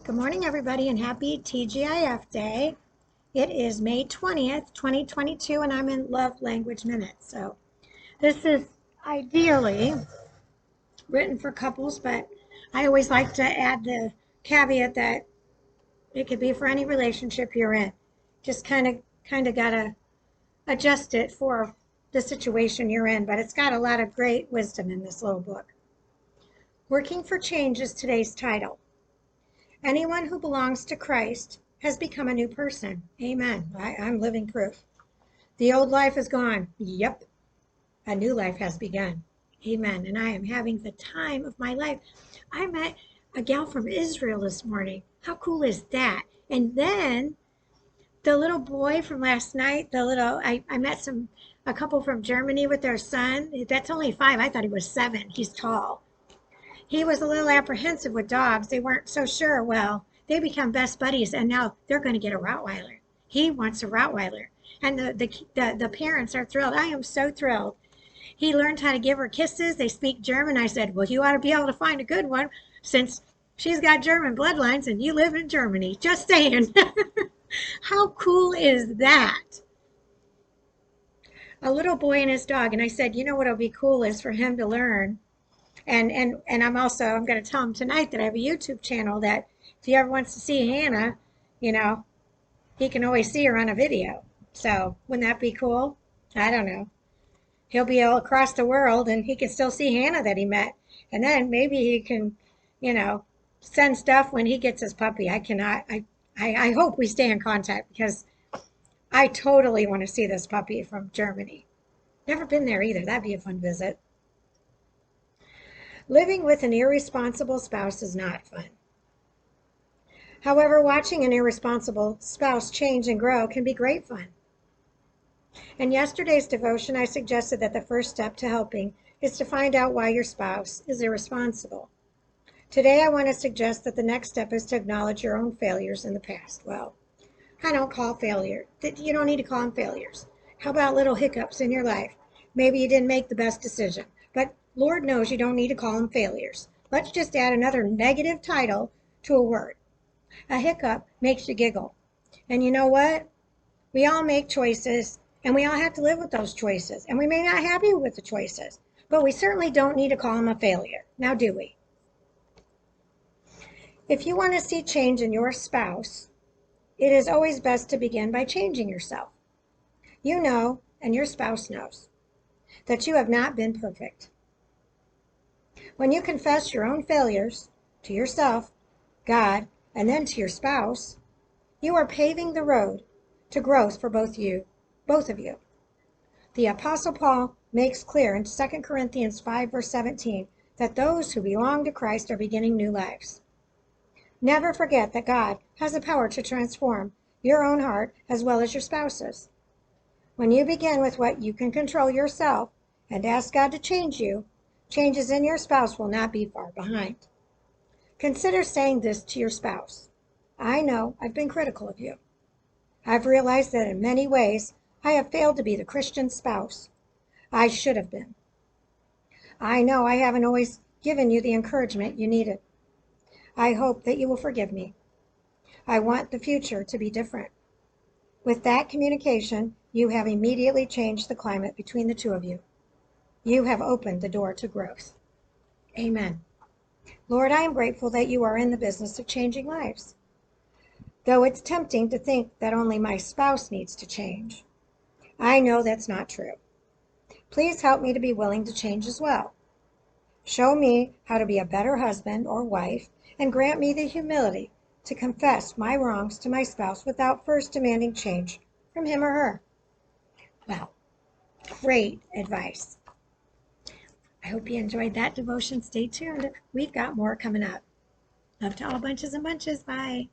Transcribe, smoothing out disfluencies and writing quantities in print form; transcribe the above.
Good morning, everybody, and happy TGIF Day. It is May 20th, 2022, and I'm in Love Language Minutes. So this is ideally written for couples, but I always like to add the caveat that it could be for any relationship you're in. Just kind of gotta adjust it for the situation you're in, but it's got a lot of great wisdom in this little book. Working for Change is today's title. Anyone who belongs to Christ has become a new person. Amen. I'm living proof. The old life is gone. Yep. A new life has begun. Amen. And I am having the time of my life. I met a gal from Israel this morning. How cool is that? And then the little boy from last night, I met a couple from Germany with their son. That's only 5. I thought he was 7. He's tall. He was a little apprehensive with dogs. They weren't so sure. Well, they become best buddies, and now they're going to get a Rottweiler. He wants a Rottweiler, and the parents are thrilled. I am so thrilled. He learned how to give her kisses. They speak German. I said, well, you ought to be able to find a good one since she's got German bloodlines and you live in Germany. Just saying. How cool is that? A little boy and his dog. And I said, you know what will be cool is for him to learn. And I'm going to tell him tonight that I have a YouTube channel that if he ever wants to see Hannah, he can always see her on a video. So wouldn't that be cool? I don't know. He'll be all across the world and he can still see Hannah that he met. And then maybe he can, send stuff when he gets his puppy. I hope we stay in contact because I totally want to see this puppy from Germany. Never been there either. That'd be a fun visit. Living with an irresponsible spouse is not fun. However, watching an irresponsible spouse change and grow can be great fun. In yesterday's devotion, I suggested that the first step to helping is to find out why your spouse is irresponsible. Today, I want to suggest that the next step is to acknowledge your own failures in the past. Well, I don't call failure. You don't need to call them failures. How about little hiccups in your life? Maybe you didn't make the best decision, but Lord knows you don't need to call them failures. Let's just add another negative title to a word. A hiccup makes you giggle. And you know what? We all make choices, and we all have to live with those choices. And we may not be happy with the choices, but we certainly don't need to call them a failure. Now, do we? If you want to see change in your spouse, it is always best to begin by changing yourself. You know, and your spouse knows, that you have not been perfect. When you confess your own failures to yourself, God, and then to your spouse, you are paving the road to growth for both of you. The Apostle Paul makes clear in 2 Corinthians 5, verse 17, that those who belong to Christ are beginning new lives. Never forget that God has the power to transform your own heart as well as your spouse's. When you begin with what you can control yourself and ask God to change you, changes in your spouse will not be far behind. Consider saying this to your spouse. I know I've been critical of you. I've realized that in many ways I have failed to be the Christian spouse I should have been. I know I haven't always given you the encouragement you needed. I hope that you will forgive me. I want the future to be different. With that communication, you have immediately changed the climate between the two of you. You have opened the door to growth. Amen. Lord, I am grateful that you are in the business of changing lives. Though it's tempting to think that only my spouse needs to change, I know that's not true. Please help me to be willing to change as well. Show me how to be a better husband or wife, and grant me the humility to confess my wrongs to my spouse without first demanding change from him or her. Well, great advice. I hope you enjoyed that devotion. Stay tuned. We've got more coming up. Love to all bunches and bunches. Bye.